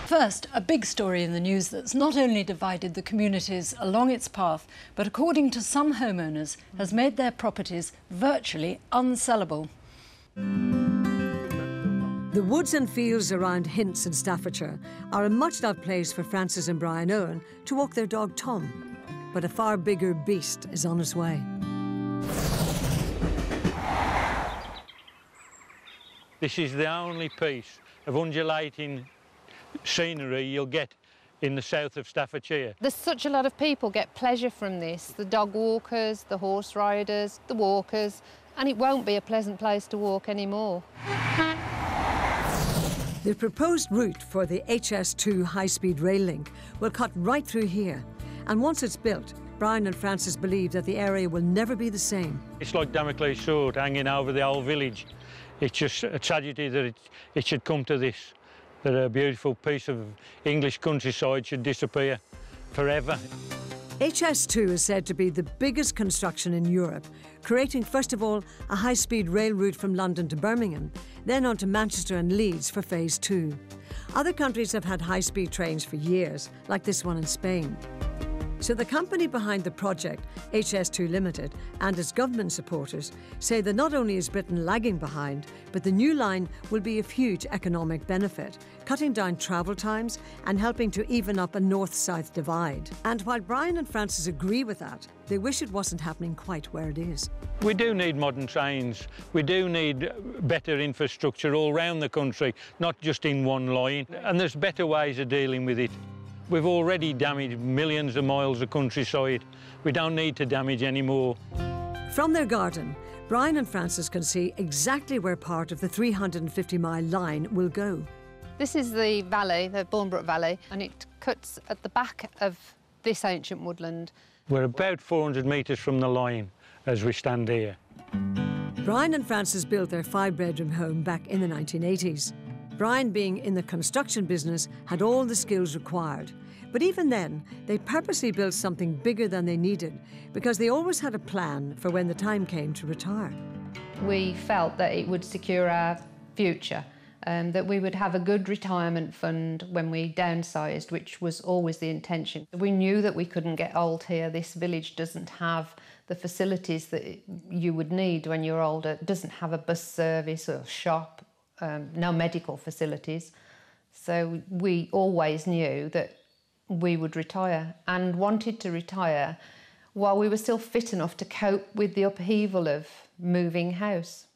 First, a big story in the news that's not only divided the communities along its path, but according to some homeowners, has made their properties virtually unsellable. The woods and fields around Hints in Staffordshire are a much-loved place for Francis and Brian Owen to walk their dog Tom. But a far bigger beast is on its way. This is the only piece of undulating scenery you'll get in the south of Staffordshire. There's such a lot of people get pleasure from this, the dog walkers, the horse riders, the walkers, and it won't be a pleasant place to walk anymore. The proposed route for the HS2 high-speed rail link will cut right through here, and once it's built, Brian and Francis believe that the area will never be the same. It's like Damocles' sword hanging over the whole village. It's just a tragedy that it should come to this, that a beautiful piece of English countryside should disappear forever. HS2 is said to be the biggest construction in Europe, creating first of all a high-speed rail route from London to Birmingham, then on to Manchester and Leeds for Phase 2. Other countries have had high-speed trains for years, like this one in Spain. So the company behind the project, HS2 Limited, and its government supporters say that not only is Britain lagging behind, but the new line will be of huge economic benefit, cutting down travel times and helping to even up a north-south divide. And while Brian and Francis agree with that, they wish it wasn't happening quite where it is. We do need modern trains. We do need better infrastructure all round the country, not just in one line. And there's better ways of dealing with it. We've already damaged millions of miles of countryside. We don't need to damage any more. From their garden, Brian and Francis can see exactly where part of the 350-mile line will go. This is the valley, the Bournebrook Valley, and it cuts at the back of this ancient woodland. We're about 400 metres from the line as we stand here. Brian and Francis built their 5-bedroom home back in the 1980s. Brian, being in the construction business, had all the skills required. But even then, they purposely built something bigger than they needed because they always had a plan for when the time came to retire. We felt that it would secure our future, that we would have a good retirement fund when we downsized, which was always the intention. We knew that we couldn't get old here. This village doesn't have the facilities that you would need when you're older. It doesn't have a bus service or shop. No medical facilities. So we always knew that we would retire and wanted to retire while we were still fit enough to cope with the upheaval of moving house.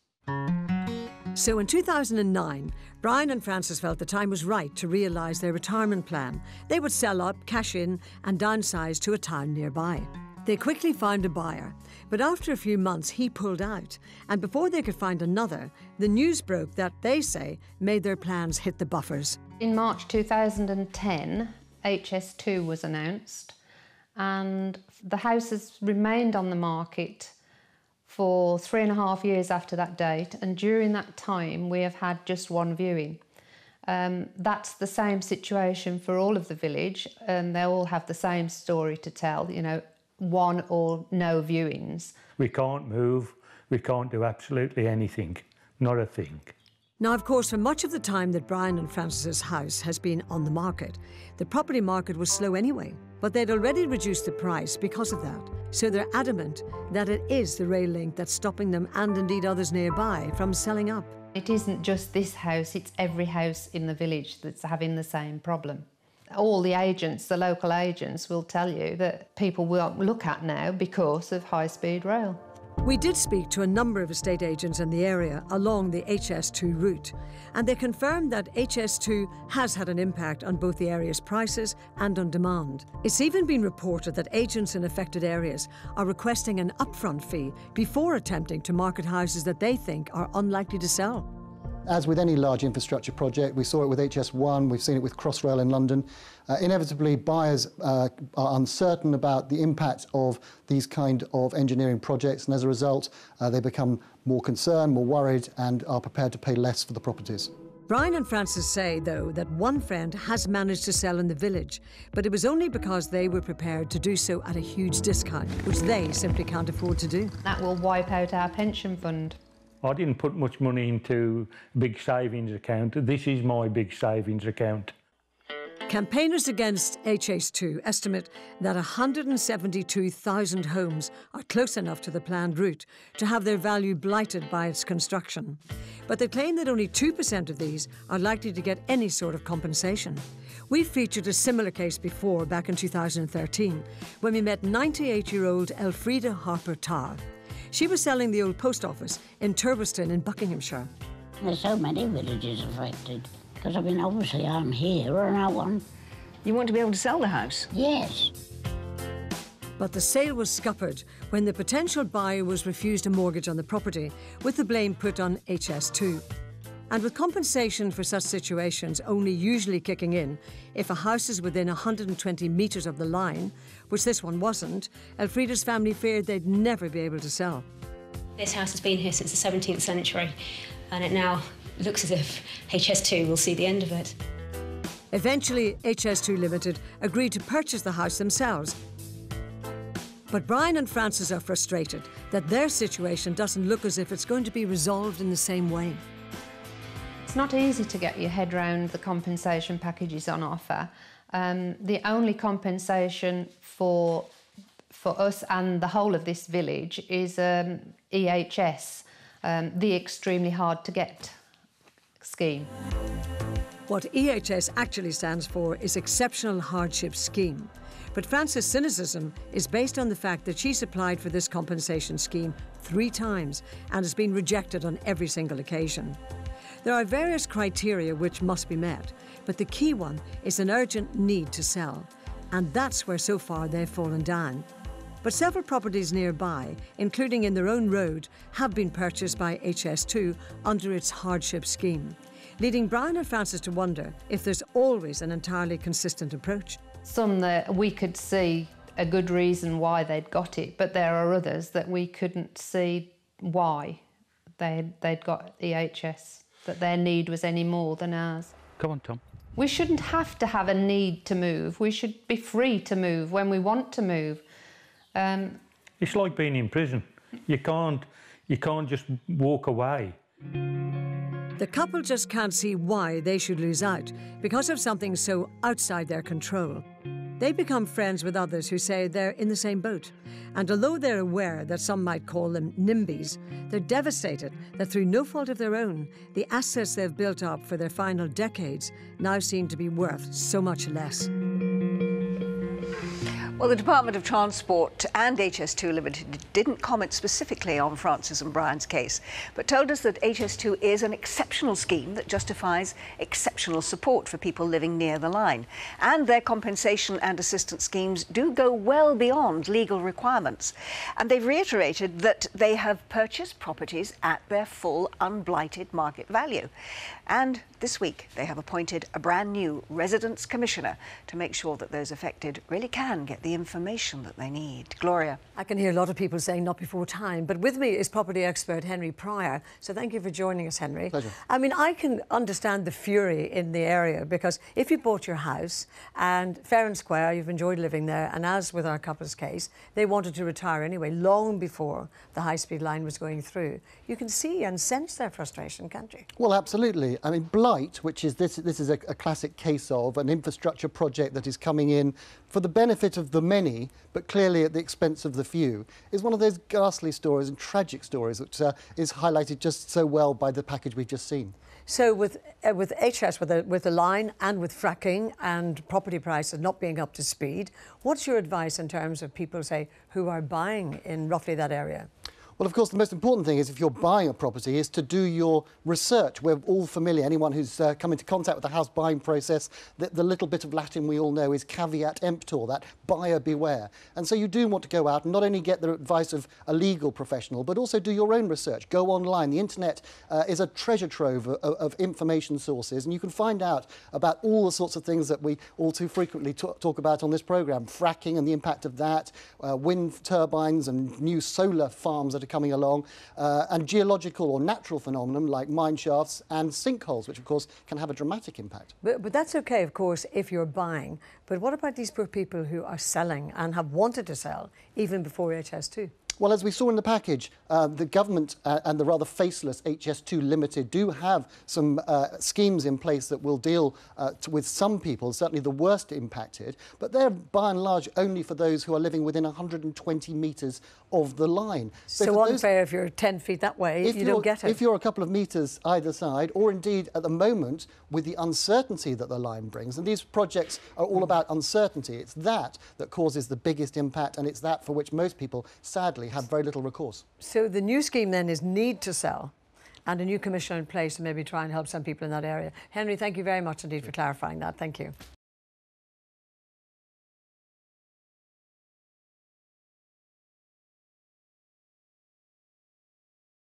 So in 2009, Brian and Francis felt the time was right to realise their retirement plan. They would sell up, cash in and downsize to a town nearby. They quickly found a buyer, but after a few months he pulled out, and before they could find another, the news broke that, they say, made their plans hit the buffers. In March 2010, HS2 was announced, and the house has remained on the market for 3.5 years after that date, and during that time we have had just one viewing. That's the same situation for all of the village, and they all have the same story to tell, you know, one or no viewings. We can't move, we can't do absolutely anything, not a thing. Now, of course, for much of the time that Brian and Francis's house has been on the market, the property market was slow anyway, but they'd already reduced the price because of that. So they're adamant that it is the rail link that's stopping them, and indeed others nearby, from selling up. It isn't just this house, it's every house in the village that's having the same problem. All the agents, the local agents, will tell you that people won't look at now because of high-speed rail. We did speak to a number of estate agents in the area along the HS2 route, and they confirmed that HS2 has had an impact on both the area's prices and on demand. It's even been reported that agents in affected areas are requesting an upfront fee before attempting to market houses that they think are unlikely to sell. As with any large infrastructure project, we saw it with HS1, we've seen it with Crossrail in London. Inevitably, buyers are uncertain about the impact of these kind of engineering projects, and as a result, they become more concerned, more worried, and are prepared to pay less for the properties. Brian and Francis say, though, that one friend has managed to sell in the village, but it was only because they were prepared to do so at a huge discount, which they simply can't afford to do. That will wipe out our pension fund. I didn't put much money into a big savings account. This is my big savings account. Campaigners against HS2 estimate that 172,000 homes are close enough to the planned route to have their value blighted by its construction. But they claim that only 2% of these are likely to get any sort of compensation. We've featured a similar case before, back in 2013, when we met 98-year-old Elfrida Harper Tarr. She was selling the old post office in Turbeston in Buckinghamshire. There's so many villages affected. Because, I mean, obviously I'm here and I want... You want to be able to sell the house? Yes. But the sale was scuppered when the potential buyer was refused a mortgage on the property, with the blame put on HS2. And with compensation for such situations only usually kicking in if a house is within 120 metres of the line, which this one wasn't, Elfrida's family feared they'd never be able to sell. This house has been here since the 17th century, and it now looks as if HS2 will see the end of it. Eventually, HS2 Limited agreed to purchase the house themselves. But Brian and Frances are frustrated that their situation doesn't look as if it's going to be resolved in the same way. It's not easy to get your head round the compensation packages on offer. The only compensation for us and the whole of this village is EHS, the extremely hard to get scheme. What EHS actually stands for is Exceptional Hardship Scheme. But Frances' cynicism is based on the fact that she's applied for this compensation scheme 3 times and has been rejected on every single occasion. There are various criteria which must be met, but the key one is an urgent need to sell. And that's where so far they've fallen down. But several properties nearby, including in their own road, have been purchased by HS2 under its hardship scheme, leading Brian and Frances to wonder if there's always an entirely consistent approach. Some that we could see a good reason why they'd got it, but there are others that we couldn't see why they'd got EHS, that their need was any more than ours. Come on, Tom. We shouldn't have to have a need to move. We should be free to move when we want to move. It's like being in prison. You can't just walk away. The couple just can't see why they should lose out because of something so outside their control. They become friends with others who say they're in the same boat. And although they're aware that some might call them NIMBYs, they're devastated that through no fault of their own, the assets they've built up for their final decades now seem to be worth so much less. Well, the Department of Transport and HS2 Limited didn't comment specifically on Frances and Brian's case, but told us that HS2 is an exceptional scheme that justifies exceptional support for people living near the line. And their compensation and assistance schemes do go well beyond legal requirements. And they've reiterated that they have purchased properties at their full unblighted market value. And this week, they have appointed a brand new residents commissioner to make sure that those affected really can get the information that they need. Gloria. I can hear a lot of people saying not before time, but with me is property expert Henry Pryor. So thank you for joining us, Henry. Pleasure. I mean, I can understand the fury in the area because if you bought your house and fair and square, you've enjoyed living there, and as with our couple's case, they wanted to retire anyway, long before the high-speed line was going through. You can see and sense their frustration, can't you? Well, absolutely. I mean, blight, which is this is a classic case of an infrastructure project that is coming in for the benefit of the many, but clearly at the expense of the few, is one of those ghastly stories and tragic stories which is highlighted just so well by the package we've just seen. So with HS, with the line and with fracking and property prices not being up to speed, what's your advice in terms of people, say, who are buying in roughly that area? Well, of course, the most important thing is if you're buying a property is to do your research. We're all familiar, anyone who's come into contact with the house buying process, the little bit of Latin we all know is caveat emptor, that buyer beware. And so you do want to go out and not only get the advice of a legal professional, but also do your own research. Go online. The internet is a treasure trove of information sources, and you can find out about all the sorts of things that we all too frequently talk about on this programme. Fracking and the impact of that, wind turbines and new solar farms that are coming along, and geological or natural phenomenon like mine shafts and sinkholes, which of course can have a dramatic impact. But that's okay, of course, if you're buying. But what about these poor people who are selling and have wanted to sell even before HS2? Well, as we saw in the package, the government and the rather faceless HS2 Limited do have some schemes in place that will deal with some people, certainly the worst impacted, but they're by and large only for those who are living within 120 metres of the line. So unfair if you're 10 feet that way, you don't get it. If you're a couple of metres either side, or indeed at the moment with the uncertainty that the line brings, and these projects are all about uncertainty, it's that causes the biggest impact, and it's that for which most people, sadly, have very little recourse. So the new scheme then is need to sell, and a new commissioner in place to maybe try and help some people in that area. Henry, thank you very much indeed for clarifying that. Thank you.